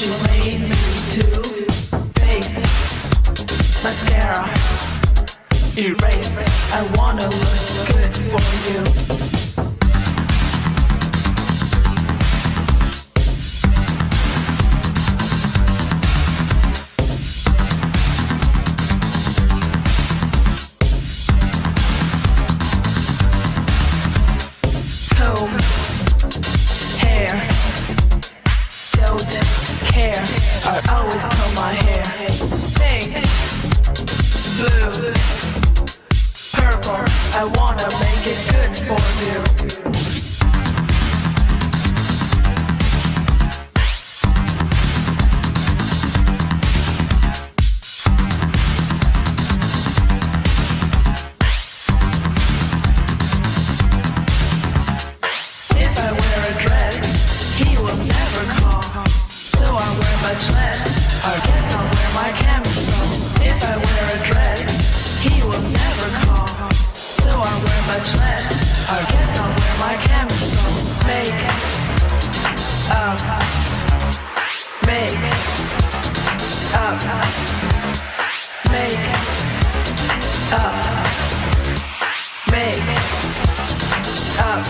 you made me do. Face, mascara, erase. I wanna look good for you. Comb, hair, don't care. I always comb my hair. Pink, blue, purple. I wanna make it good for you. If I wear a dress, he will never call. So I wear much less. I guess I'll wear my camisole. If I wear a dress, he will never call. So I wear much less. I guess I'll wear my camisole. Make up. Make up. Make up. Make up.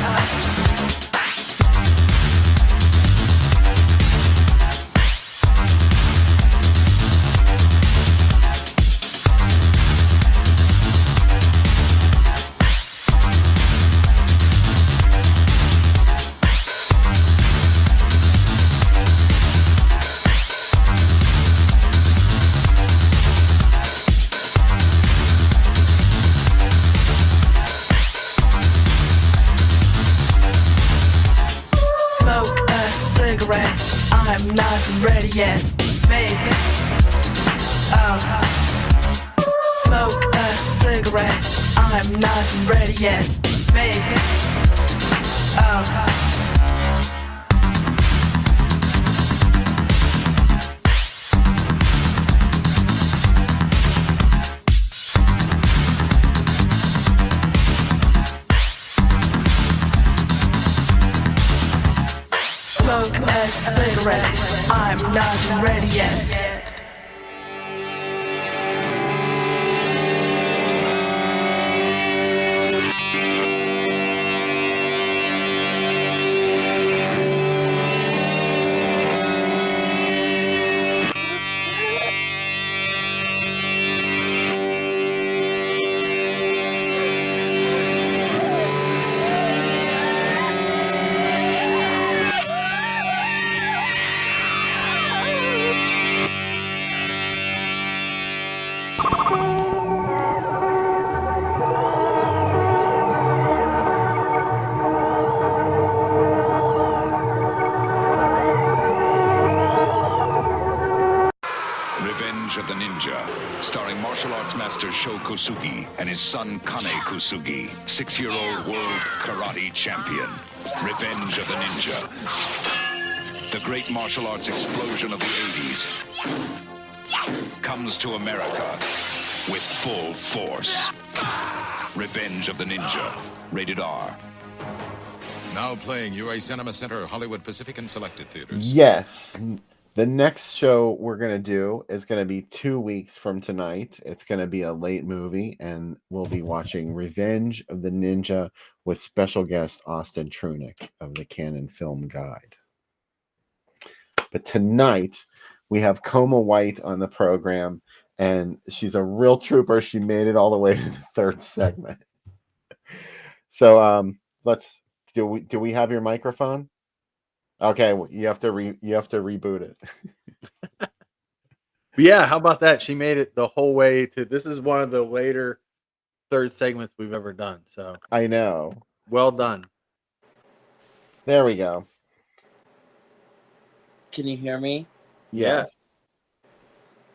Smoke a cigarette. I'm not ready yet. Make up. Smoke a cigarette. I'm not ready yet. Make up. Smoke a cigarette. I'm not ready yet. Revenge of the Ninja, starring martial arts master Sho Kosugi and his son Kane Kosugi, 6-year-old world karate champion. Revenge of the Ninja. The great martial arts explosion of the 80s comes to America with full force. Revenge of the Ninja, rated R. Now playing UA Cinema Center, Hollywood Pacific and selected theaters. Yes. The next show we're going to do is going to be 2 weeks from tonight. It's going to be a late movie, and we'll be watching Revenge of the Ninja with special guest Austin Trunick of the Canon Film Guide. But tonight, we have Coma White on the program, and she's a real trooper. She made it all the way to the third segment. So do we have your microphone? Okay, you have to reboot it. Yeah, how about that? She made it the whole way to. This is one of the later third segments we've ever done. So I know. Well done. There we go. Can you hear me? Yes.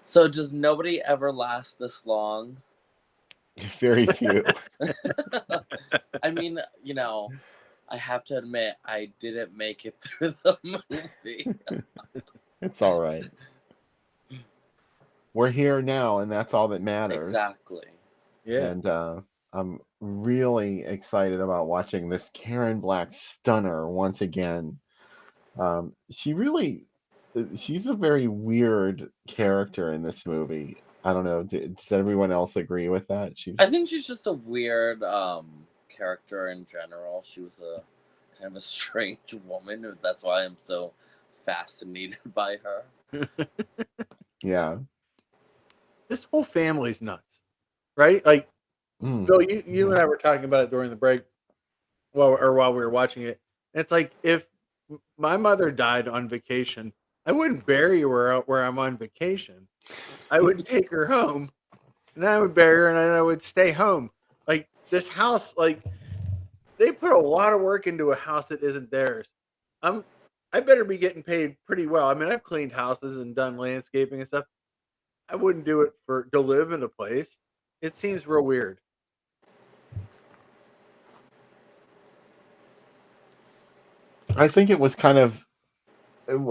So does nobody ever last this long? Very few. I mean, I have to admit, I didn't make it through the movie. It's all right. We're here now, and that's all that matters. Exactly. Yeah. And I'm really excited about watching this Karen Black stunner once again. She really she's a very weird character in this movie. I don't know. Does everyone else agree with that? She's I think she's just a weird character in general. She was a kind of a strange woman. That's why I'm so fascinated by her. yeah. This whole family's nuts, right? Like, Mm. Bill, you and I were talking about it during the break, while we were watching it. And it's like if my mother died on vacation, I wouldn't bury her where I'm on vacation. I would take her home, and I would bury her, and then I would stay home. Like this house, like they put a lot of work into a house that isn't theirs. I better be getting paid pretty well. I mean, I've cleaned houses and done landscaping and stuff. I wouldn't do it to live in a place. It seems real weird. I think it was kind of.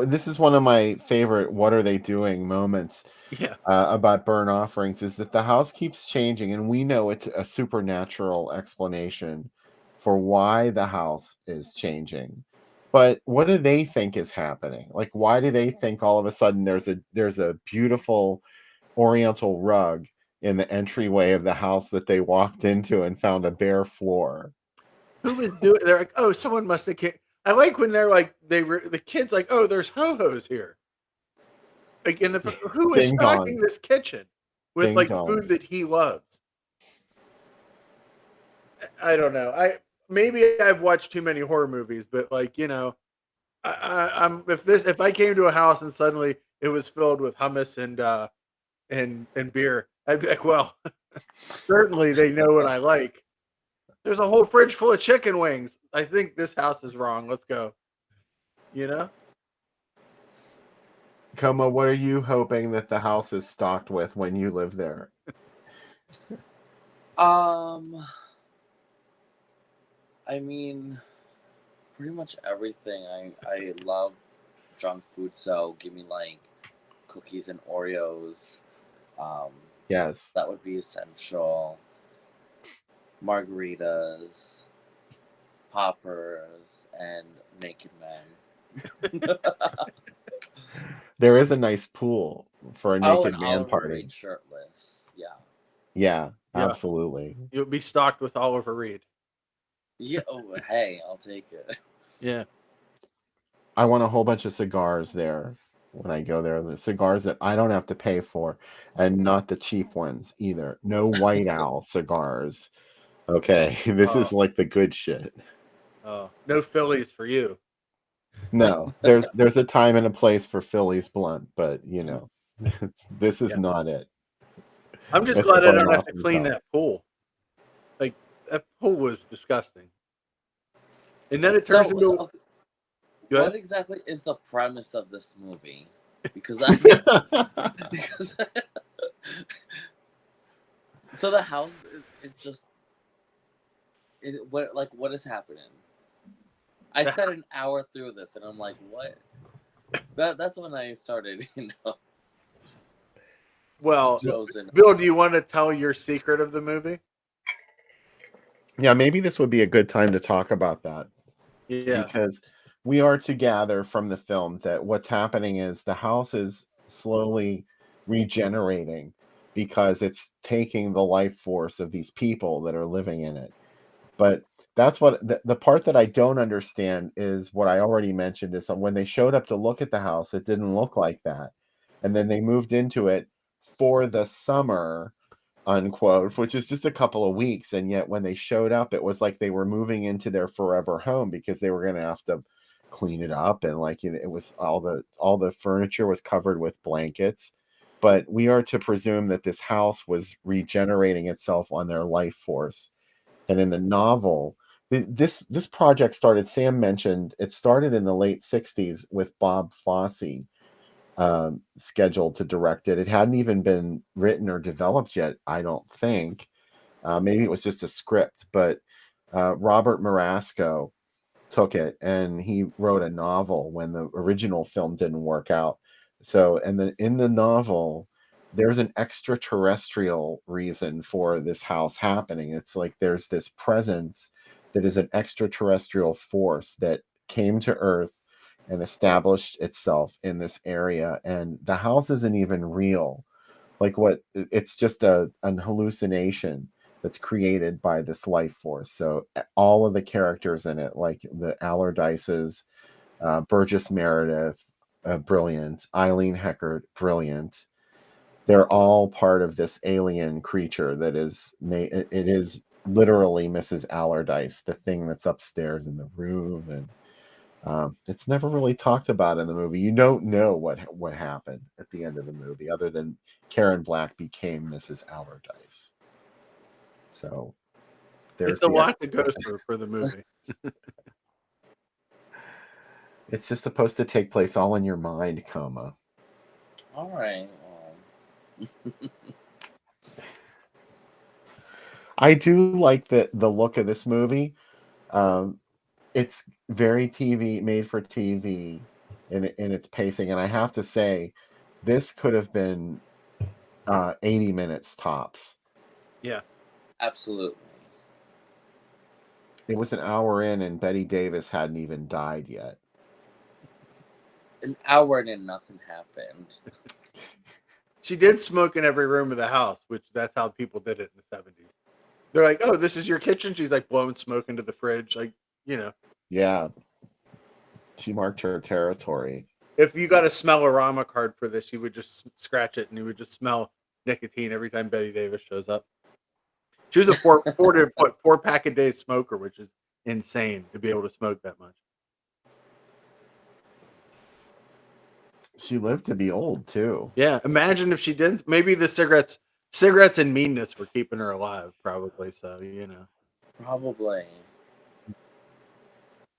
This is one of my favorite "What are they doing?" moments Yeah. about burnt offerings. Is that the house keeps changing, and we know it's a supernatural explanation for why the house is changing. But what do they think is happening? Like, why do they think all of a sudden there's a beautiful Oriental rug in the entryway of the house that they walked into and found a bare floor? Who was doing? They're like, oh, someone must have. I like when they're like, the kids like, oh, there's ho hos here. Like, who is Ding stocking dong, this kitchen with ding like dong. food that he loves? I don't know. Maybe I've watched too many horror movies, but like I'm if I came to a house and suddenly it was filled with hummus and beer, I'd be like, well, certainly they know what I like. There's a whole fridge full of chicken wings. I think this house is wrong. Let's go. You know? Coma, what are you hoping that the house is stocked with when you live there? I mean, pretty much everything. I love junk food, so give me like cookies and Oreos. Um, Yes. that would be essential. Margaritas, poppers, and naked men. There is a nice pool for a Oh, naked and man Oliver party. Reed shirtless. Yeah. Yeah, Yeah. absolutely. You'll be stocked with Oliver Reed. Yeah. Oh, hey, I'll take it. Yeah. I want a whole bunch of cigars there when I go there. The cigars that I don't have to pay for, and not the cheap ones either. No White Owl cigars. Okay, this is Oh, like the good shit. no Phillies for you. No, there's a time and a place for Philly's blunt, but this is Yeah. not it. I'm just It's a glad I burnt don't have to offerings clean house. that pool. Like that pool was disgusting. And then it turns into. So Go ahead. what exactly is the premise of this movie? Because I because so the house what is happening? I said an hour through this and I'm like, what? That's when I started, Well, dozing. Bill, do you want to tell your secret of the movie? Yeah, maybe this would be a good time to talk about that. Yeah. Because we are to gather from the film that what's happening is the house is slowly regenerating because it's taking the life force of these people that are living in it. But that's what the part that I don't understand is what I already mentioned is that when they showed up to look at the house, it didn't look like that. And then they moved into it for the summer, unquote, which is just a couple of weeks. And yet when they showed up, it was like they were moving into their forever home because they were going to have to clean it up. And it was all the furniture was covered with blankets. But we are to presume that this house was regenerating itself on their life force. And in the novel, this project started, Sam mentioned, it started in the late 60s with Bob Fosse scheduled to direct it. It hadn't even been written or developed yet, I don't think. Maybe it was just a script, but Robert Marasco took it and he wrote a novel when the original film didn't work out. So, and in the novel, there's an extraterrestrial reason for this house happening. It's like there's this presence that is an extraterrestrial force that came to Earth, and established itself in this area, and the house isn't even real. Like it's just an hallucination that's created by this life force. So all of the characters in it, like the Allardyces, Burgess Meredith, brilliant, Eileen Heckert, brilliant, they're all part of this alien creature that it is literally Mrs. Allardyce, the thing that's upstairs in the room. And it's never really talked about in the movie. You don't know what happened at the end of the movie, other than Karen Black became Mrs. Allardyce. So there's It's a the lot to go through for the movie. It's just supposed to take place all in your mind, coma. All right. I do like the look of this movie. It's very TV, made for TV in its pacing, and I have to say, this could have been 80 minutes tops. Yeah. Absolutely. It was an hour in, and Betty Davis hadn't even died yet. An hour and nothing happened. She did smoke in every room of the house, which that's how people did it in the 70s. They're like, "Oh, this is your kitchen." She's like blowing smoke into the fridge, like, you know. Yeah. She marked her territory. If you got a smell-o-rama card for this, you would just scratch it and you would just smell nicotine every time Betty Davis shows up. She was a four pack a day smoker, which is insane to be able to smoke that much. She lived to be old too. Yeah, imagine if she didn't. Maybe the cigarettes and meanness were keeping her alive, probably. So, you know. Probably.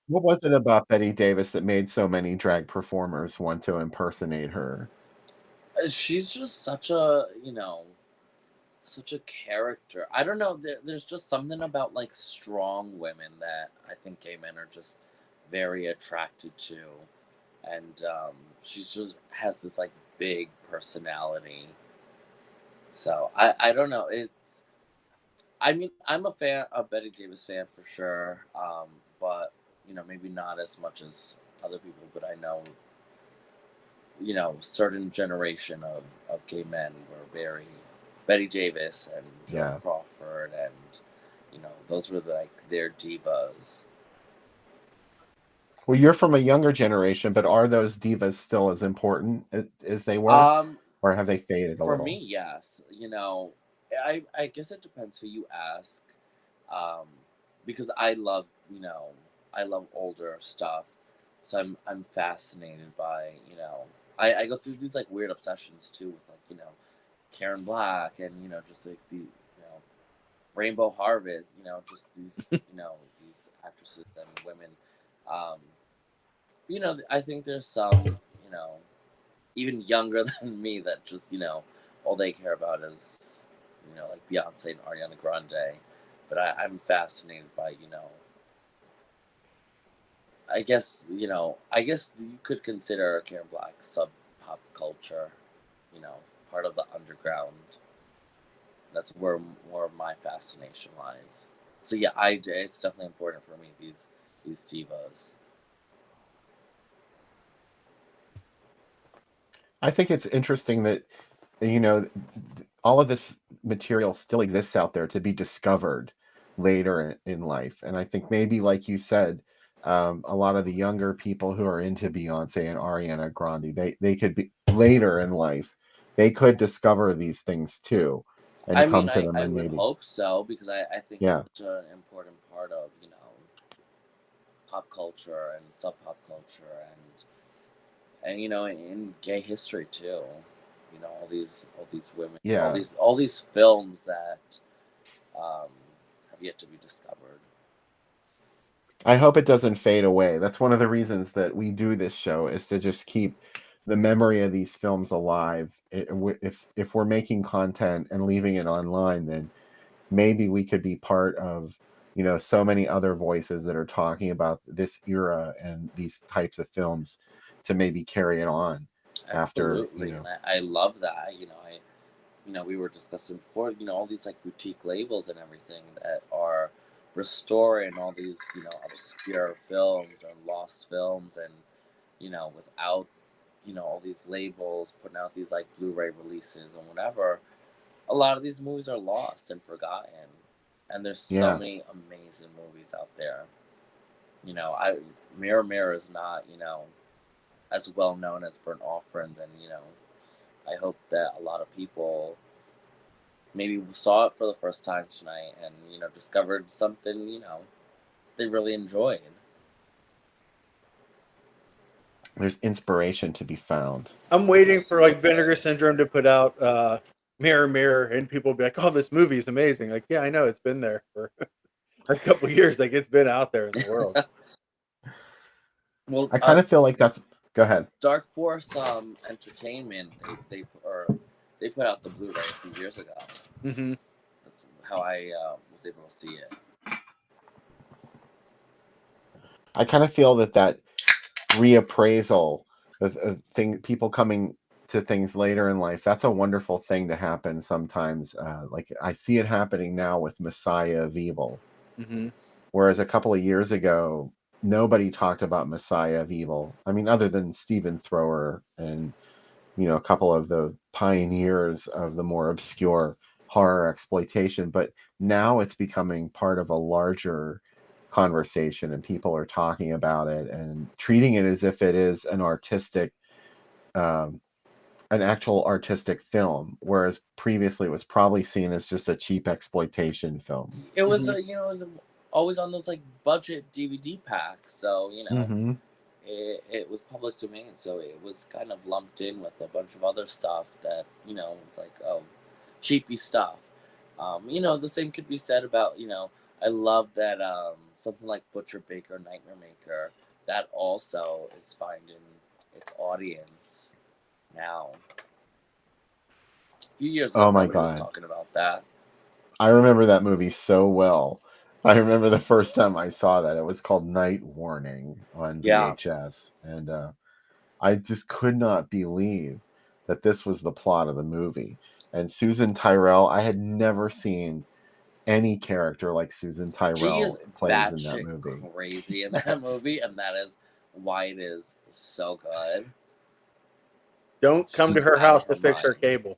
What was it about Betty Davis that made so many drag performers want to impersonate her? She's just such a, such a character. I don't know. There's just something about like strong women that I think gay men are just very attracted to, and she just has this like big personality. So I don't know. I mean, I'm a Betty Davis fan for sure, but maybe not as much as other people. But I know, certain generation of gay men were very Betty Davis and Joan Yeah. Crawford, and those were like their divas. Well, you're from a younger generation, but are those divas still as important as they were, or have they faded a For little? me, yes. I guess it depends who you ask, because I love older stuff, so I'm fascinated by I go through these like weird obsessions too with like Karen Black and just like the Rainbow Harvest, just these these actresses and women. I think there's some even younger than me that just all they care about is like Beyonce and Ariana Grande, but I'm fascinated by I guess you could consider Karen Black sub pop culture, part of the underground. That's where more of my fascination lies. So yeah, it's definitely important for me, these divas. I think it's interesting that all of this material still exists out there to be discovered later in life, and I think maybe, like you said, a lot of the younger people who are into Beyonce and Ariana Grande, they could be later in life, they could discover these things too, and I come mean, to them I and would maybe, hope so, because I think yeah, it's such an important part of pop culture and sub pop culture, and in gay history too. All these women, yeah. all these films that have yet to be discovered. I hope it doesn't fade away. That's one of the reasons that we do this show, is to just keep the memory of these films alive. If we're making content and leaving it online, then maybe we could be part of so many other voices that are talking about this era and these types of films, to maybe carry it on after. Absolutely, and I love that. We were discussing before, all these like boutique labels and everything that are restoring all these, obscure films or lost films, and without all these labels putting out these like Blu-ray releases and whatever, a lot of these movies are lost and forgotten. And there's so Yeah. many amazing movies out there. I Mirror Mirror is not as well known as Burnt Offerings, and I hope that a lot of people maybe saw it for the first time tonight and discovered something they really enjoyed. There's inspiration to be found. I'm waiting for like Vinegar Syndrome to put out Mirror Mirror, and people will be like, "Oh, this movie is amazing!" Like, yeah, I know it's been there for a couple years. Like, it's been out there in the world. Well, I kind of feel like that's. Go ahead. Dark Force Entertainment, they put out the Blu-ray a few years ago. Mm-hmm. That's how I was able to see it. I kind of feel that reappraisal of people coming to things later in life, that's a wonderful thing to happen sometimes. Like I see it happening now with Messiah of Evil. Mm-hmm. Whereas a couple of years ago, nobody talked about Messiah of Evil. I mean, other than Stephen Thrower and, a couple of the pioneers of the more obscure horror exploitation. But now it's becoming part of a larger conversation, and people are talking about it and treating it as if it is an actual artistic film, whereas previously it was probably seen as just a cheap exploitation film. It was always on those like budget DVD packs, so Mm-hmm. it was public domain, so it was kind of lumped in with a bunch of other stuff that was like cheapy stuff. The same could be said about I love that something like Butcher Baker Nightmare Maker, that also is finding its audience now. A few years ago, Oh my nobody was God. talking about that. I remember that movie so well. I remember the first time I saw that. It was called Night Warning on Yeah. VHS. And I just could not believe that this was the plot of the movie. And Susan Tyrrell, I had never seen any character like Susan She Tyrrell is plays in that batshit movie. crazy in that movie, and that is why it is so good. Don't come to She's her out house of to fix her mind. cable.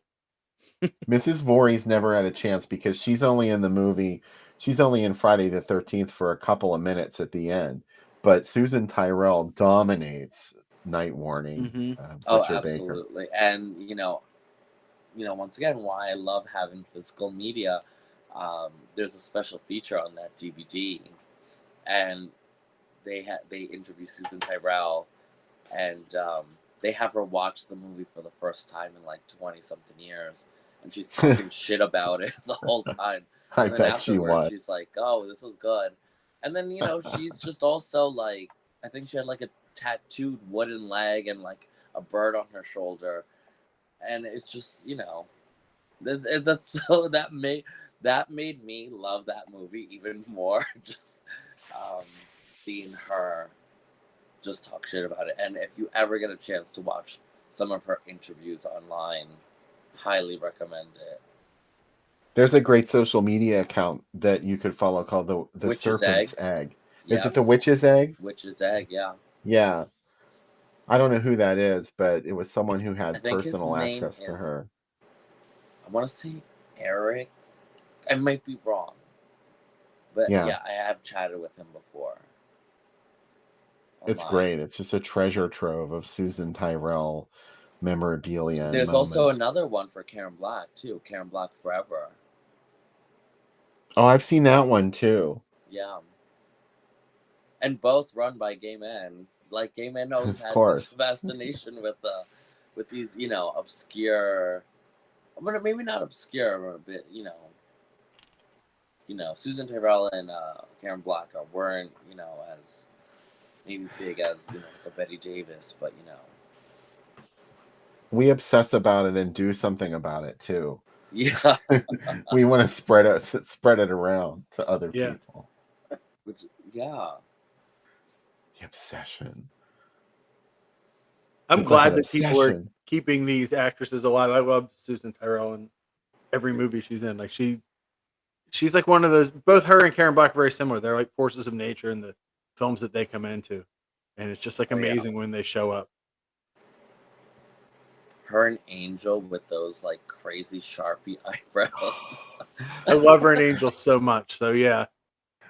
Mrs. Voorhees never had a chance because she's only in the movie. She's only in Friday the 13th for a couple of minutes at the end. But Susan Tyrrell dominates Night Warning. Mm-hmm. Oh, Butcher Baker. absolutely. And once again, why I love having physical media. There's a special feature on that DVD, and they interview Susan Tyrrell, and they have her watch the movie for the first time in like 20 something years, and she's talking shit about it the whole time. I And then bet she afterwards, was. she's like, "Oh, this was good." And then she's just also like, I think she had like a tattooed wooden leg and like a bird on her shoulder, and it's just that's so that made me love that movie even more. Just seeing her just talk shit about it. And if you ever get a chance to watch some of her interviews online, highly recommend it. There's a great social media account that you could follow called the Witch's Serpent's Egg. Is Yeah, it the Witch's Egg? Witch's Egg. Yeah, Yeah. I don't know who that is, but it was someone who I had think his personal name access to is, her. I want to say Eric. I might be wrong, but Yeah. yeah, I have chatted with him before. It's online. great. It's just a treasure trove of Susan Tyrrell memorabilia. And There's moments. also another one for Karen Black too. Karen Black Forever. Oh, I've seen that one too. Yeah. And both run by gay men. Like gay men always Of had course. this fascination with these, obscure, but maybe not obscure, but Susan Tyrrell and Karen Black weren't, as maybe big as a Betty Davis, but We obsess about it and do something about it too. yeah. We want to spread it around to other Yeah. people. Yeah. The obsession. I'm It's like glad an that people are obsession. keeping these actresses alive. I love Susan Tyrrell in every movie she's in. Like she's like one of those. Both her and Karen Black are very similar. They're like forces of nature in the films that they come into, and it's just like Oh, yeah. amazing when they show up. Her and Angel with those like crazy Sharpie eyebrows. I love her and Angel so much. So yeah,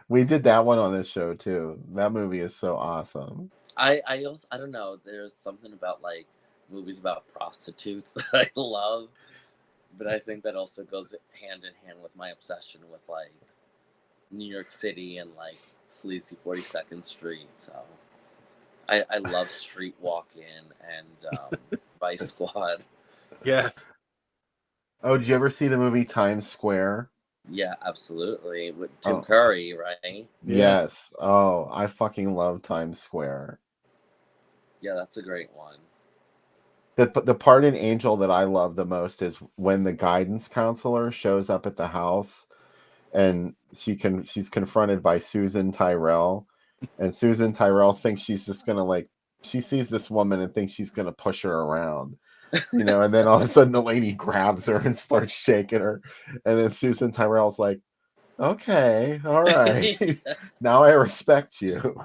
We did that one on this show too. That movie is so awesome. I also, I don't know. There's something about like movies about prostitutes that I love, but I think that also goes hand in hand with my obsession with like New York City and like sleazy 42nd Street. So I love Street Walking and Vice Squad. yes, Oh, did you ever see the movie Times Square? Yeah, absolutely. With Tim Oh. Curry, right? Yeah. Yes. Oh, I fucking love Times Square. Yeah, that's a great one. The part in Angel that I love the most is when the guidance counselor shows up at the house, and she's confronted by Susan Tyrell, and Susan Tyrell thinks she's just gonna like, she sees this woman and thinks she's gonna push her around, you know, and then all of a sudden the lady grabs her and starts shaking her, and then Susan Tyrell's like, okay, all right, now I respect you.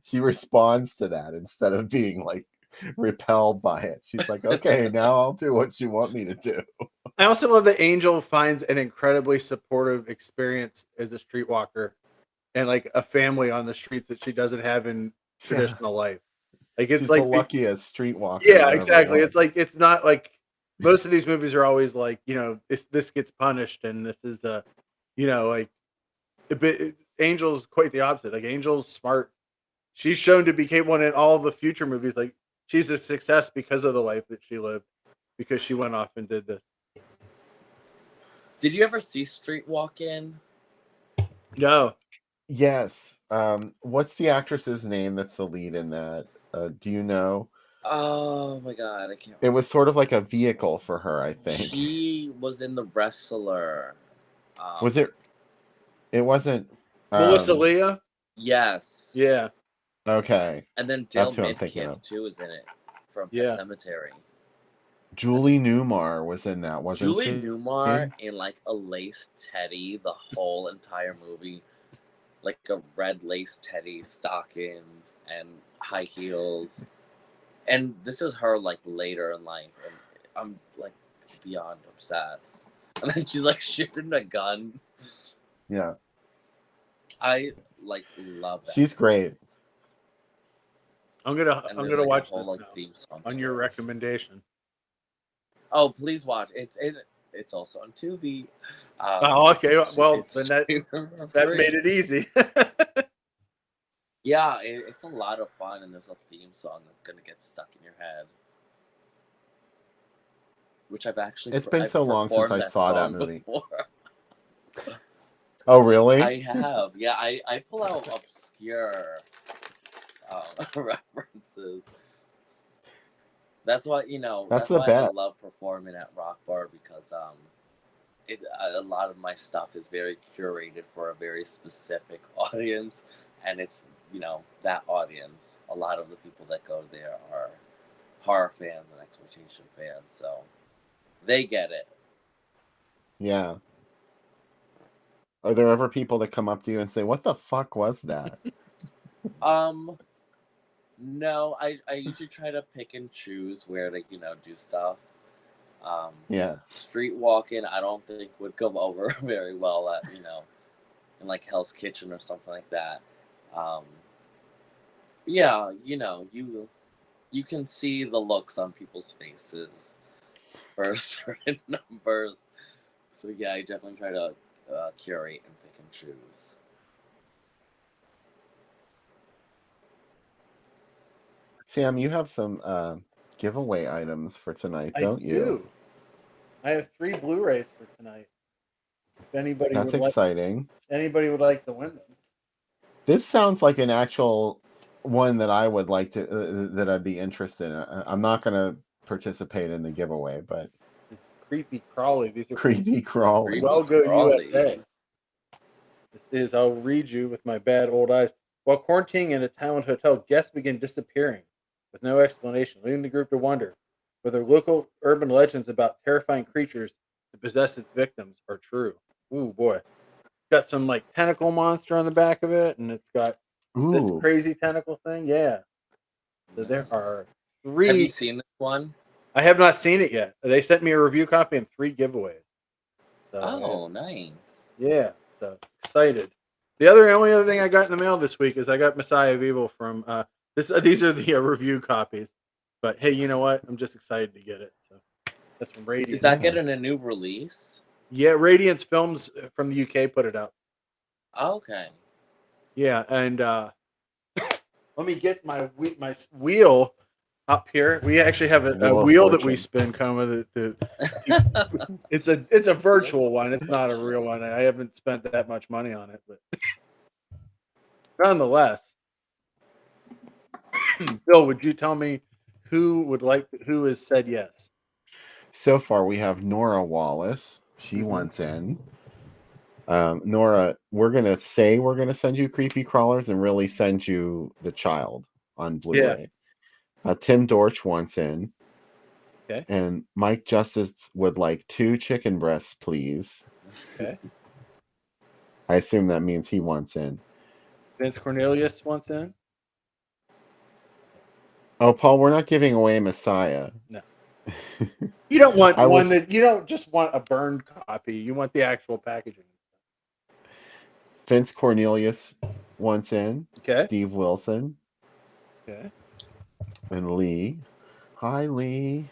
She responds to that instead of being like repelled by it. She's like, okay, now I'll do what you want me to do. I also love that Angel finds an incredibly supportive experience as a streetwalker and like a family on the streets that she doesn't have in traditional life. Like it's She's like the luckiest streetwalker. yeah, there ever exactly. was. It's like it's not like most of these movies are always like, you know, this gets punished and this is a, you know, like a bit. Angel's quite the opposite. Like Angel's smart. She's shown to be capable in all the future movies. Like she's a success because of the life that she lived, because she went off and did this. Did you ever see Street Walking? No, Yes. What's the actress's name that's the lead in that? Do you know? Oh my god, I can't It was sort of like a vehicle for her, I think. She was in The Wrestler. Was it? It wasn't. Melissa Leah. Yes. Yeah, Okay. And then Dale That's who I'm thinking Midkiff of. too is in it from Pet Yeah. Cemetery. Julie Newmar was in that, wasn't Julie she? Newmar in like a lace teddy the whole entire movie, like a red lace teddy, stockings and high heels. And this is her like later in life, and I'm like beyond obsessed. And then she's like shooting a gun. Yeah. I like love that. She's great. I'm gonna And I'm there's, gonna like, a watch whole, this like, now, theme song on to your it. recommendation. Oh, please watch. It's also on Tubi. Oh, okay. Well, It's then that free. made it easy. Yeah, it's a lot of fun, and there's a theme song that's gonna get stuck in your head. Which I've actually It's been I've so long since performed I saw that song movie. before. Oh, really? I have, yeah. I pull out obscure references. That's why That's That's the why I bet. love performing at Rock Bar, because a lot of my stuff is very curated for a very specific audience, and it's that audience. A lot of the people that go there are horror fans and exploitation fans, so they get it. Yeah. Are there ever people that come up to you and say, "What the fuck was that?" No, I usually try to pick and choose where to do stuff. Yeah. Street walking, I don't think would go over very well at in like Hell's Kitchen or something like that. Yeah, you can see the looks on people's faces for certain numbers. So yeah, I definitely try to curate and pick and choose. Sam, you have some giveaway items for tonight, I don't you? do. I have 3 Blu-rays for tonight. If anybody That's would exciting. like to win them. This sounds like an actual one that I would like to that I'd be interested in. I'm not going to participate in the giveaway, but This creepy crawly. These are creepy crawly. Creepy Well Go crawly. USA. This is, I'll read you with my bad old eyes. While quarantining in a Thailand hotel, guests begin disappearing with no explanation, leaving the group to wonder whether local urban legends about terrifying creatures that possess its victims are true. Ooh, boy. Got some like tentacle monster on the back of it, and it's got This Ooh. crazy tentacle thing, yeah. So there are Have you 3. seen this one? I have not seen it yet. They sent me a review copy and 3 giveaways. So Oh, nice. yeah, so excited. The only other thing I got in the mail this week is I got Messiah of Evil from this. These are the review copies. But hey, you know what? I'm just excited to get it. So that's from Is Radiance. that getting a new release? Yeah, Radiance Films from the UK put it out. Okay. Yeah, and let me get my wheel up here. We actually have a wheel that we spin, Coma. It's a virtual one. It's not a real one. I haven't spent that much money on it, but nonetheless, Bill, would you tell me who has said yes? So far, we have Nora Wallace. She wants in. Nora, we're gonna send you Creepy Crawlers and really send you The Child on Blu-ray. Tim Dorch wants in. Okay. And Mike Justice would like 2 chicken breasts, please. Okay. I assume that means he wants in. Vince Cornelius wants in. Oh, Paul, we're not giving away Messiah. No. You don't want you don't just want a burned copy. You want the actual packaging. Vince Cornelius wants in. Okay. Steve Wilson. Okay. And Lee. Hi, Lee.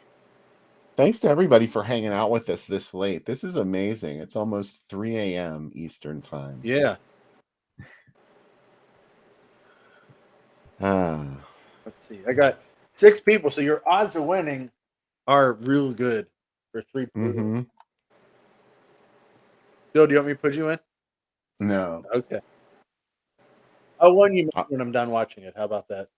Thanks to everybody for hanging out with us this late. This is amazing. It's almost 3 a.m. Eastern time. Yeah. Let's see. I got 6 people, so your odds of winning are real good for 3 people. Mm-hmm. Bill, do you want me to put you in? No. Okay. I'll warn you when I'm done watching it. How about that?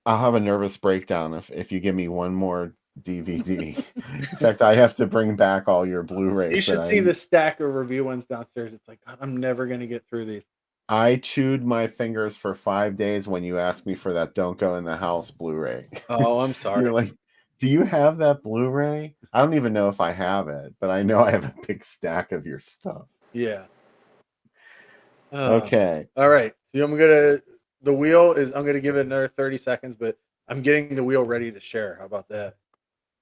I'll have a nervous breakdown if you give me one more DVD. In fact, I have to bring back all your Blu-rays. You should see the stack of review ones downstairs. It's like, God, I'm never going to get through these. I chewed my fingers for 5 days when you asked me for that Don't Go in the House Blu-ray. Oh, I'm sorry. You're like, do you have that Blu-ray? I don't even know if I have it, but I know I have a big stack of your stuff. Yeah. Okay. All right. So I'm going to give it another 30 seconds, but I'm getting the wheel ready to share. How about that?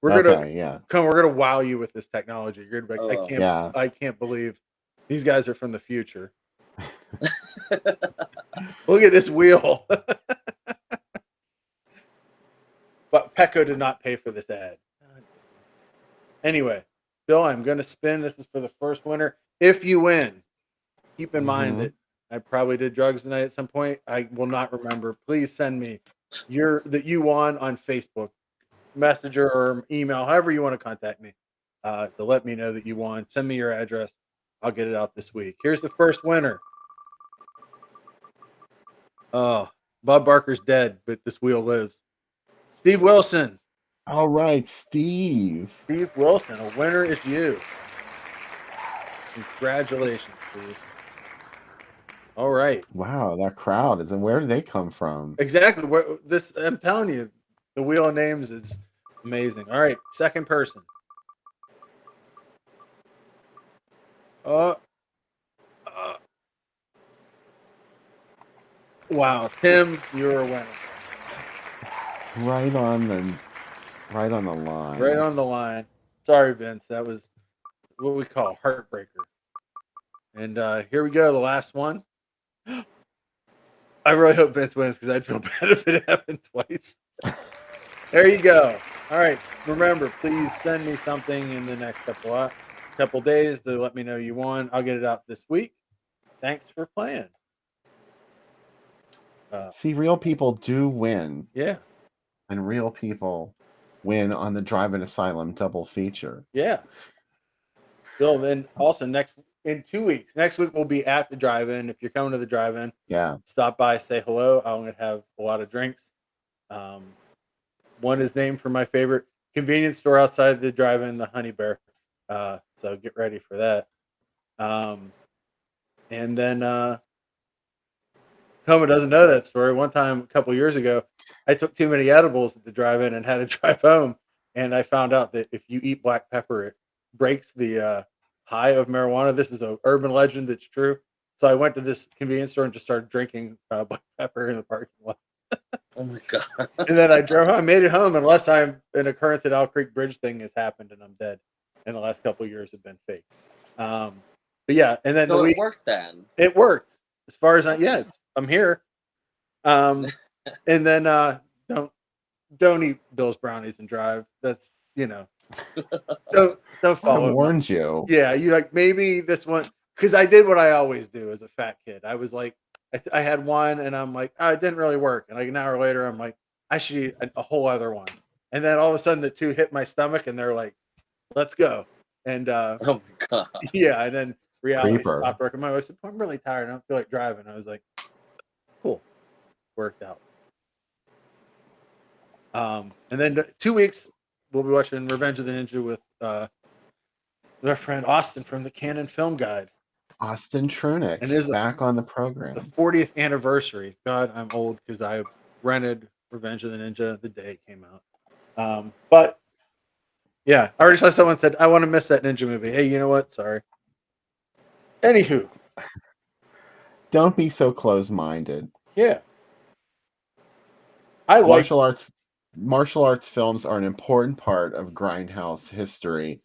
We're gonna wow you with this technology. You're gonna be like, I can't believe these guys are from the future. Look at this wheel. But Petco did not pay for this ad. Anyway, Bill, I'm gonna spin. This is for the first winner. If you win, keep in mind that I probably did drugs tonight at some point. I will not remember. Please send me that you won on Facebook, Messenger, or email, however you want to contact me, to let me know that you won. Send me your address. I'll get it out this week. Here's the first winner. Oh, Bob Barker's dead, but this wheel lives. Steve Wilson. All right, Steve. Steve Wilson, a winner is you. Congratulations, Steve. All right. Wow, that crowd is, and where did they come from? Exactly. I'm telling you, the wheel of names is amazing. All right, second person. Wow, Tim, you're a winner. Right on the line. Right on the line. Sorry, Vince. That was what we call a heartbreaker. And here we go, the last one. I really hope Vince wins because I'd feel bad if it happened twice. There you go. All right. Remember, please send me something in the next couple days to let me know you won. I'll get it out this week. Thanks for playing. See, real people do win. Yeah. And real people win on the Drive-In Asylum double feature. Yeah. Bill, then also in 2 weeks. Next week we'll be at the drive-in. If you're coming to the drive-in, stop by, say hello. I'm going to have a lot of drinks. One is named for my favorite convenience store outside the drive-in, the Honey Bear. So get ready for that. And then Coma doesn't know that story. One time, a couple years ago, I took too many edibles at the drive-in and had to drive home. And I found out that if you eat black pepper, it breaks the high of marijuana. This is an urban legend that's true. So I went to this convenience store and just started drinking black pepper in the parking lot. Oh my god. And then I drove home. I made it home, unless an occurrence at Owl Creek Bridge thing has happened and I'm dead. And the last couple of years have been fake. But yeah, and then So it worked then. it worked as far as I'm here. And then don't eat Bill's brownies and drive. That's don't I follow. warned you. Yeah, you like maybe this one because I did what I always do as a fat kid. I was like, I had one and I'm like, oh, it didn't really work. And like an hour later, I'm like, I should eat a whole other one. And then all of a sudden, the two hit my stomach and they're like, let's go. And Oh my god. yeah, and then reality Creeper. stopped working. My wife said, I'm really tired. I don't feel like driving. I was like, cool, worked out. And then 2 weeks, we'll be watching Revenge of the Ninja with our friend Austin from the Canon Film Guide. Austin Trunick And is back on the The program. 40th anniversary. God, I'm old because I rented Revenge of the Ninja the day it came out. But yeah, I already saw someone said, I want to miss that ninja movie. Hey, you know what? Sorry. Anywho. Don't be so close-minded. Yeah. I like Martial arts films are an important part of Grindhouse history,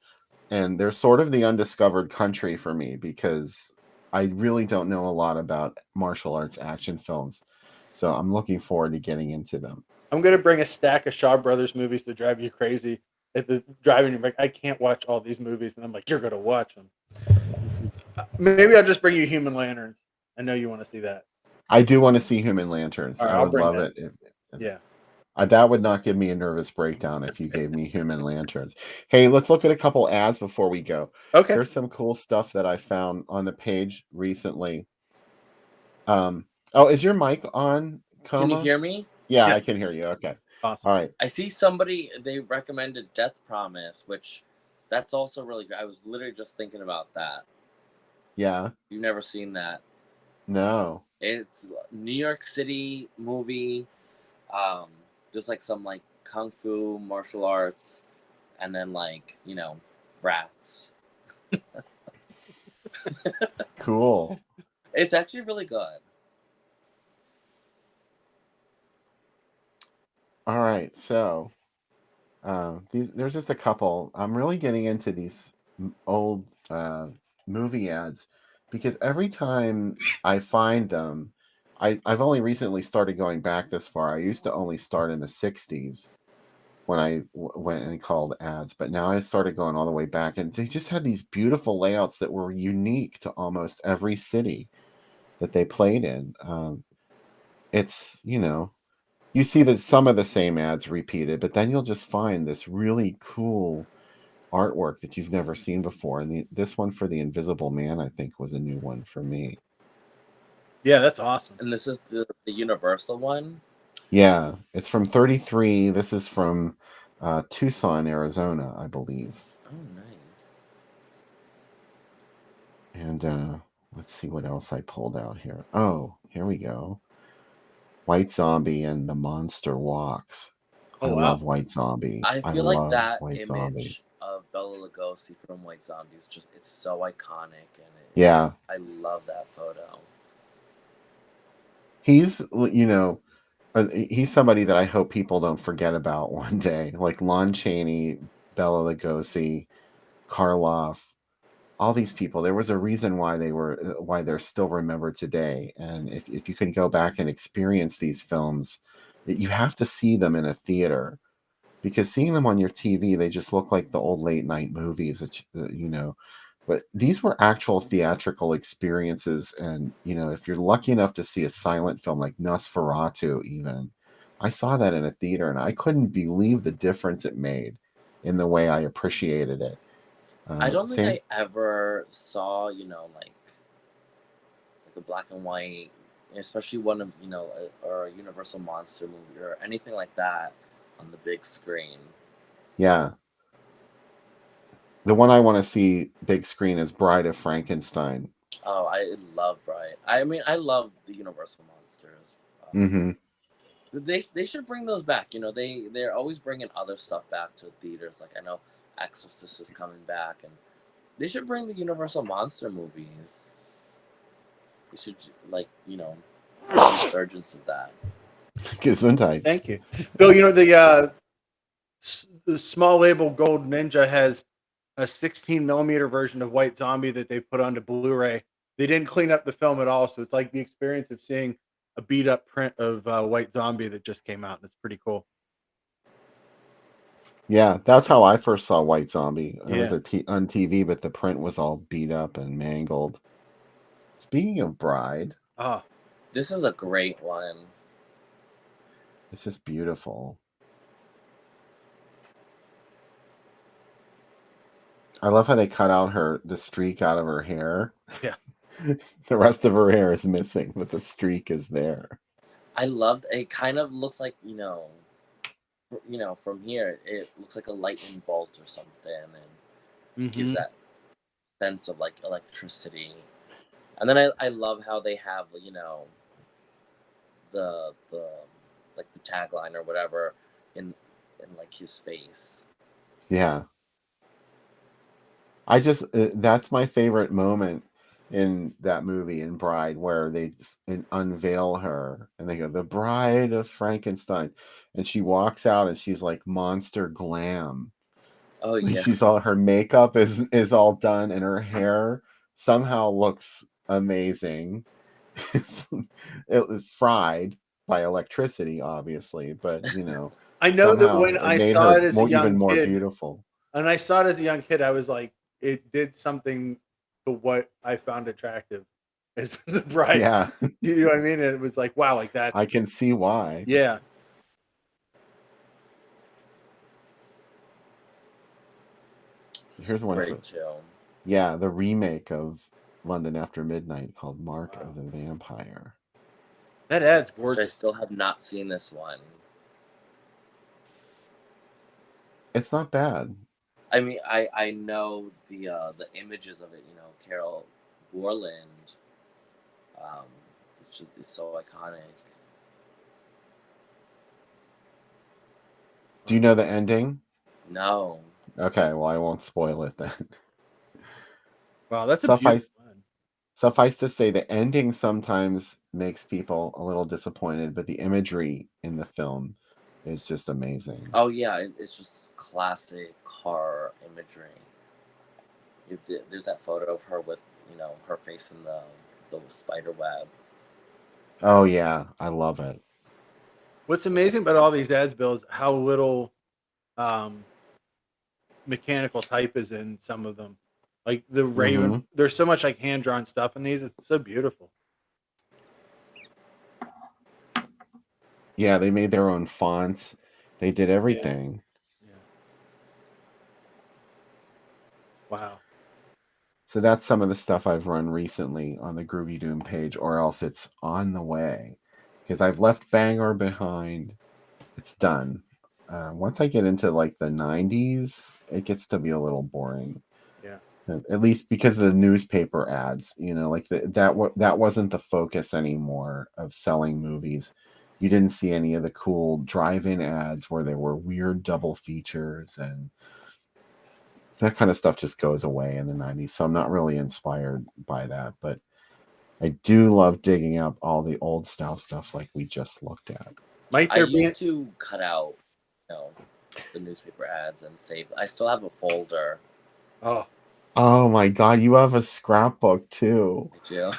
and they're sort of the undiscovered country for me because I really don't know a lot about martial arts action films. So I'm looking forward to getting into them. I'm gonna bring a stack of Shaw Brothers movies to drive you crazy. At the driving, you're like, I can't watch all these movies, and I'm like, you're gonna watch them. Maybe I'll just bring you Human Lanterns. I know you want to see that. I do want to see Human Lanterns. All right, I I'll would bring love that. it. Yeah. That would not give me a nervous breakdown if you gave me Human Lanterns. Hey, let's look at a couple ads before we go. Okay. Here's some cool stuff that I found on the page recently. Oh, is your mic on, Coma? Can you hear me? Yeah, Yeah. I can hear you. Okay. Awesome. All right. I see somebody, they recommended Death Promise, which that's also really good. I was literally just thinking about that. Yeah. You've never seen that. No. It's a New York City movie, just like some like kung fu, martial arts, and then like, rats. Cool. It's actually really good. All right. So there's just a couple. I'm really getting into these old movie ads because every time I find them, I've only recently started going back this far. I used to only start in the 60s when I went and called ads, but now I started going all the way back, and they just had these beautiful layouts that were unique to almost every city that they played in. It's, you see some of the same ads repeated, but then you'll just find this really cool artwork that you've never seen before. And this one for The Invisible Man, I think, was a new one for me. Yeah, that's awesome. And this is the Universal one? Yeah, it's from 33. This is from Tucson, Arizona, I believe. Oh, nice. And let's see what else I pulled out here. Oh, here we go. White Zombie and the Monster Walks. Oh, I wow. love White Zombie. I feel like love that White image Zombie. of Bela Lugosi from White Zombie is just, it's so iconic. And Yeah. I love that photo. He's, he's somebody that I hope people don't forget about one day. Like Lon Chaney, Bela Lugosi, Karloff, all these people. There was a reason why they're still remembered today. And if you can go back and experience these films, that you have to see them in a theater, because seeing them on your TV, they just look like the old late night movies, but these were actual theatrical experiences. And, if you're lucky enough to see a silent film like Nosferatu, even, I saw that in a theater and I couldn't believe the difference it made in the way I appreciated it. I don't think I ever saw, like a black and white, especially one of, or a Universal Monster movie or anything like that on the big screen. Yeah. The one I want to see big screen is Bride of Frankenstein. Oh, I love Bride. I mean, I love the Universal Monsters. Mm-hmm. They should bring those back. They're always bringing other stuff back to theaters. Like I know Exorcist is coming back, and they should bring the Universal Monster movies. You should like resurgence of that. Gesundheit. Thank you, Bill. The small label Gold Ninja has a 16 millimeter version of White Zombie that they put onto Blu-ray. They didn't clean up the film at all, so it's like the experience of seeing a beat up print of White Zombie that just came out, and it's pretty cool. Yeah, that's how I first saw White Zombie. It was Yeah. on TV, but the print was all beat up and mangled. Speaking of Bride, Ah, This is a great one. it's just beautiful. I love how they cut out the streak out of her hair. yeah. The rest of her hair is missing, but the streak is there. I loved it. Kind of looks like from here it looks like a lightning bolt or something, and gives that sense of like electricity. And then I love how they have the like the tagline or whatever in like his face. Yeah. That's my favorite moment in that movie in Bride, where they unveil her and they go, the Bride of Frankenstein, and she walks out and she's like monster glam. Oh Like yeah. she's all, her makeup is all done and her hair somehow looks amazing. It was fried by electricity, obviously, but I know that somehow when it I made saw her it as a even young more kid, beautiful. and I saw it as a young kid, I was like, it did something to what I found attractive as the Bride. Yeah, You know what I mean? And it was like, wow, like that. I can see why. Yeah. Here's one Great too. Yeah, the remake of London After Midnight called Mark of the Vampire. That ad's Which I gorgeous. still have not seen this one. It's not bad. I mean, I know the images of it. Carol Borland, which is so iconic. Do you know the ending? No. Okay, well, I won't spoil it then. Wow, that's a beautiful one. Suffice to say, the ending sometimes makes people a little disappointed, but the imagery in the film is just amazing. Oh yeah, it's just classic horror imagery. There's that photo of her with her face in the spider web. Oh yeah, I love it. What's amazing about all these ads, Bill, is how little mechanical type is in some of them. Like the Raven, there's so much like hand drawn stuff in these. It's so beautiful. Yeah, they made their own fonts. They did everything. Yeah. Wow. So that's some of the stuff I've run recently on the Groovy Doom page, or else it's on the way. Because I've left Bangor behind. It's done. Once I get into like the 90s, it gets to be a little boring. Yeah. At least because of the newspaper ads, like that wasn't the focus anymore of selling movies. You didn't see any of the cool drive-in ads where there were weird double features, and that kind of stuff just goes away in the 90s. So I'm not really inspired by that, but I do love digging up all the old style stuff like we just looked at. I used to cut out, the newspaper ads and save. I still have a folder. Oh my God, you have a scrapbook too. I do.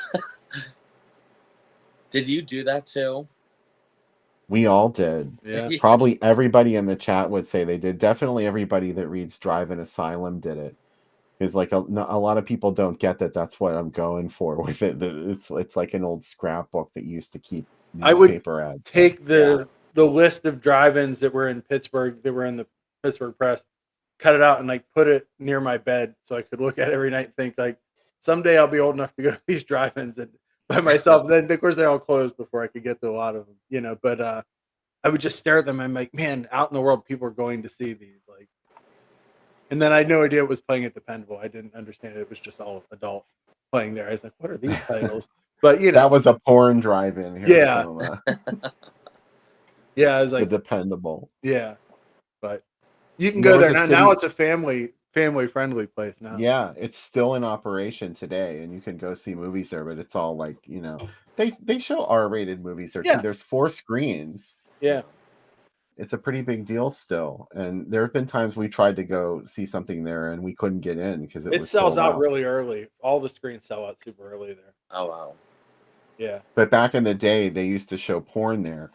Did you do that too? We all did. Yeah. Probably everybody in the chat would say they did. Definitely everybody that reads Drive-In Asylum did it. Because like a lot of people don't get that. That's what I'm going for with it. It's like an old scrapbook that used to keep newspaper ads. Take the list of drive-ins that were in Pittsburgh, that were in the Pittsburgh Press, cut it out and like put it near my bed so I could look at it every night and think like, someday I'll be old enough to go to these drive-ins and by myself. Then of course they all closed before I could get to a lot of them, but I would just stare at them. I'm like, man, out in the world, people are going to see these. Like, and then I had no idea it was playing at the Pendle. I didn't understand it. It was just all adult playing there. I was like, what are these titles? But that was a porn drive-in here. Yeah. Yeah, I was like, The Dependable. Yeah, but you can go there now. Now it's a family family friendly place now. Yeah, it's still in operation today, and you can go see movies there. But it's all like, they show R-rated movies there too. Yeah. There's 4 screens. Yeah. It's a pretty big deal still. And there have been times we tried to go see something there and we couldn't get in because it It was sells sold out really early. All the screens sell out super early there. Oh wow. Yeah. But back in the day, they used to show porn there,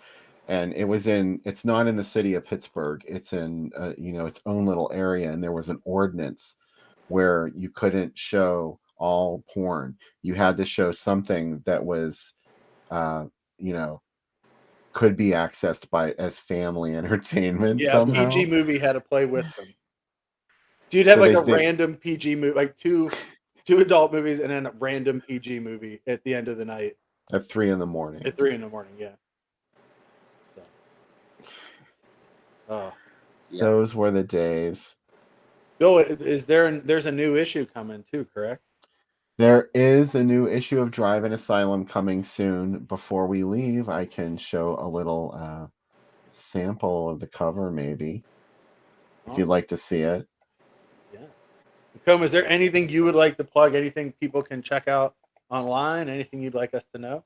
and it's not in the city of Pittsburgh. It's in its own little area, and there was an ordinance where you couldn't show all porn. You had to show something that was, uh, you know, could be accessed as family entertainment Yeah. somehow. PG movie had to play with them. So you'd have So like they a did. random PG movie, like two adult movies, and then a random PG movie at the end of the night At 3 in the morning. at 3 a.m. Yeah. So. Oh, Yeah. Those were the days. Bill, there's a new issue coming too, correct? There is a new issue of Drive and Asylum coming soon. Before we leave, I can show a little sample of the cover, maybe, if you'd like to see it. Yeah. Come, is there anything you would like to plug? Anything people can check out online? Anything you'd like us to know?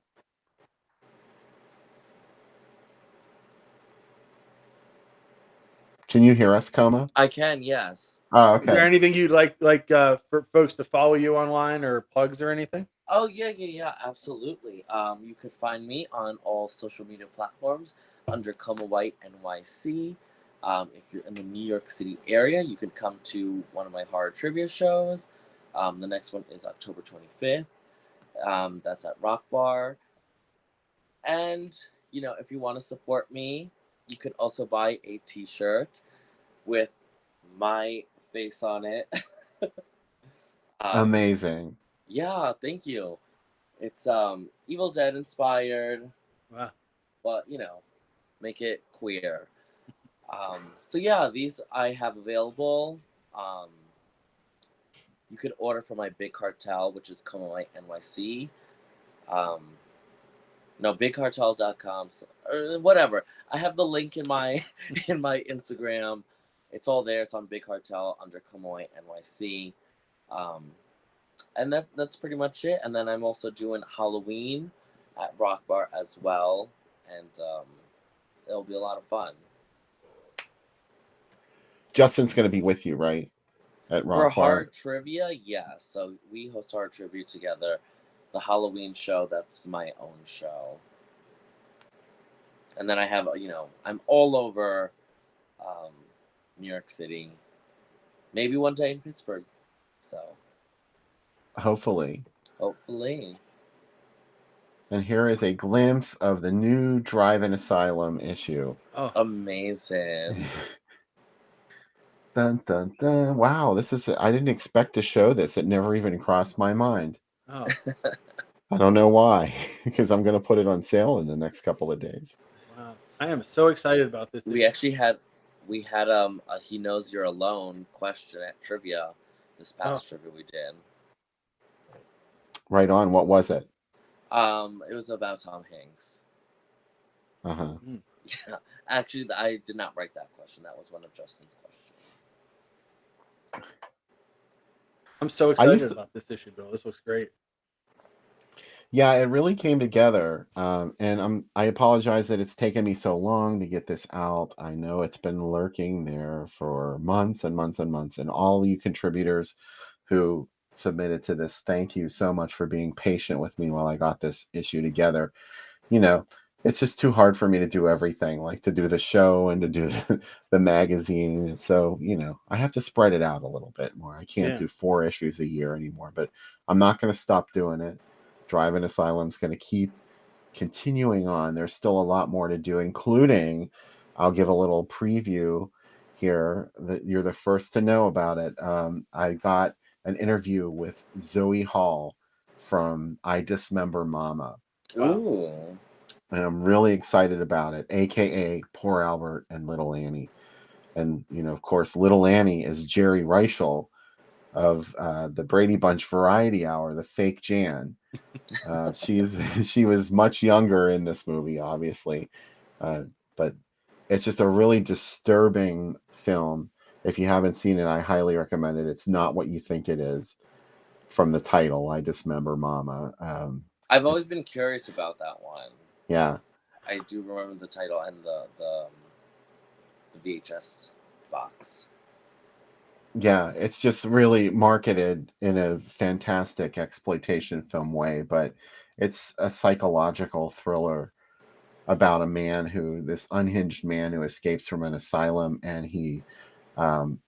Can you hear us, Coma? I can, yes. Oh, Is there okay. anything you'd like for folks to follow you online or plugs or anything? Oh yeah, absolutely. You could find me on all social media platforms under Coma White NYC. If you're in the New York City area, you could come to one of my horror trivia shows. The next one is October 25th. That's at Rock Bar. And if you want to support me, you could also buy a T-shirt with my face on it. Amazing. Yeah, thank you. It's Evil Dead inspired, Wow. but make it queer. So yeah, these I have available. You could order from my Big Cartel, which is Coma White NYC. No, bigcartel.com or whatever. I have the link in my in my Instagram. It's all there. It's on Big Cartel under Coma White NYC. And that's pretty much it. And then I'm also doing Halloween at Rock Bar as well, and it'll be a lot of fun. Justin's going to be with you, right? At For Rock horror Bar. trivia, yes. So we host horror trivia together. The Halloween show, that's my own show. And then I have, I'm all over New York City. Maybe one day in Pittsburgh. So Hopefully. And here is a glimpse of the new Drive and Asylum issue. Oh, amazing. Dun, dun, dun. Wow, I didn't expect to show this. It never even crossed my mind. oh. I don't know why, because I'm going to put it on sale in the next couple of days. Wow. I am so excited about this. We actually had a He Knows You're Alone question at trivia this past trivia we did. Right on. What was it? It was about Tom Hanks. Uh-huh. Yeah. Actually, I did not write that question. That was one of Justin's questions. I'm so excited about this issue, Bill. This looks great. Yeah, it really came together. And I apologize that it's taken me so long to get this out. I know it's been lurking there for months and months and months. And all you contributors who submitted to this, thank you so much for being patient with me while I got this issue together. It's just too hard for me to do everything, like to do the show and to do the magazine. So, I have to spread it out a little bit more. I can't do 4 issues a year anymore, but I'm not going to stop doing it. Drive and Asylum's going to keep continuing on. There's still a lot more to do, including, I'll give a little preview here that you're the first to know about it. I got an interview with Zoe Hall from I Dismember Mama. Ooh. And I'm really excited about it, aka Poor Albert and Little Annie. And, of course, Little Annie is Jerry Reichel of the Brady Bunch Variety Hour, the fake Jan. She was much younger in this movie, obviously. But it's just a really disturbing film. If you haven't seen it, I highly recommend it. It's not what you think it is from the title. I Dismember Mama. I've always been curious about that one. Yeah. I do remember the title and the VHS box. Yeah, it's just really marketed in a fantastic exploitation film way, but it's a psychological thriller about a man this unhinged man who escapes from an asylum, and he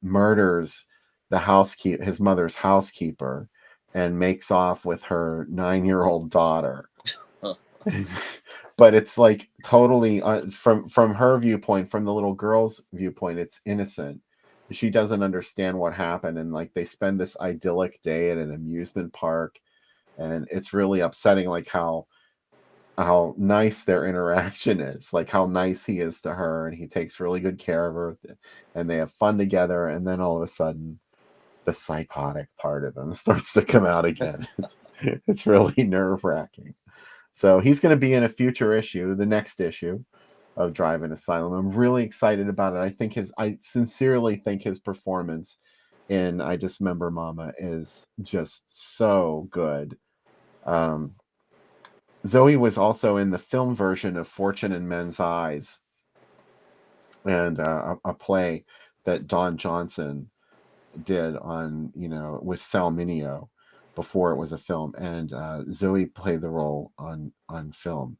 murders his mother's housekeeper, and makes off with her 9-year-old daughter. But it's like totally from her viewpoint, from the little girl's viewpoint, it's innocent. She doesn't understand what happened, and like they spend this idyllic day at an amusement park, and it's really upsetting, like how nice their interaction is, like how nice he is to her, and he takes really good care of her, and they have fun together, and then all of a sudden the psychotic part of him starts to come out again. It's really nerve-wracking. So he's going to be in a future issue, the next issue of Drive-In Asylum. I'm really excited about it. I sincerely think his performance in I Dismember Mama is just so good. Zoe was also in the film version of Fortune in Men's Eyes, and a play that Don Johnson did on, with Sal Mineo before it was a film, and Zoe played the role on film.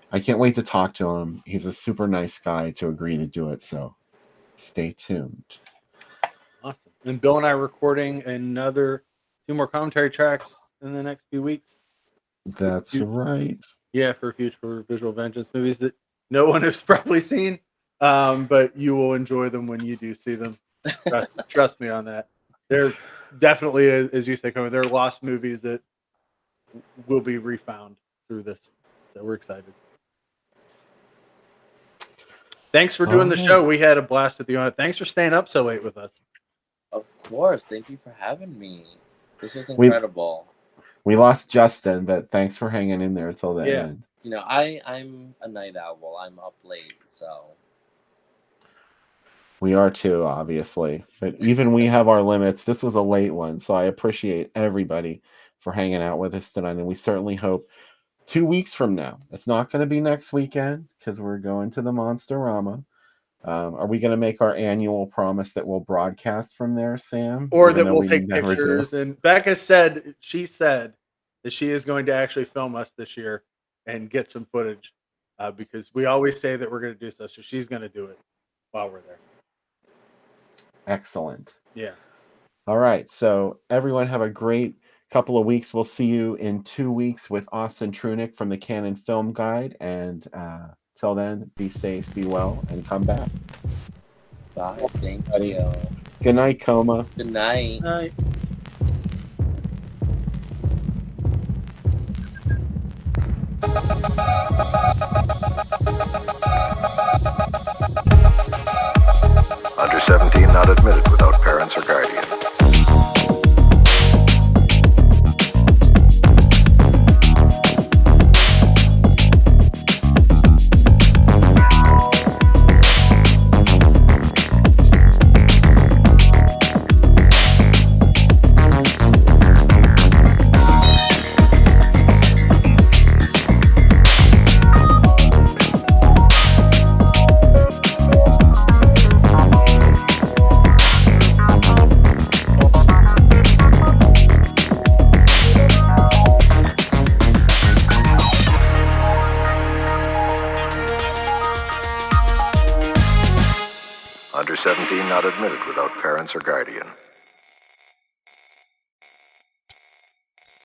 I can't wait to talk to him. He's a super nice guy to agree to do it, so stay tuned. Awesome. And Bill and I are recording 2 more commentary tracks in the next few weeks. That's right. Yeah, for future Visual Vengeance movies that no one has probably seen, but you will enjoy them when you do see them. Trust me on that. They're definitely, as you say, they're lost movies that will be refound through this. So we're excited. Thanks for doing the show. We had a blast with you on it. Thanks for staying up so late with us. Of course. Thank you for having me. This was incredible. We lost Justin, but thanks for hanging in there until the end. I'm a night owl. I'm up late, so. We are too, obviously. But even we have our limits. This was a late one, so I appreciate everybody for hanging out with us tonight. And we certainly hope 2 weeks from now, it's not going to be next weekend because we're going to the Monsterama. Are we going to make our annual promise that we'll broadcast from there, Sam? Or that we'll take pictures? And Becca said that she is going to actually film us this year and get some footage because we always say that we're going to do so. So she's going to do it while we're there. Excellent. Yeah. All right. So everyone have a great couple of weeks. We'll see you in 2 weeks with Austin Trunick from the Canon Film Guide. And till then, be safe, be well, and come back. Bye. Thank you. Good night, Coma. Good night. Night. Under 17 not admitted without parents or guardian. Under 17 not admitted without parents or guardian.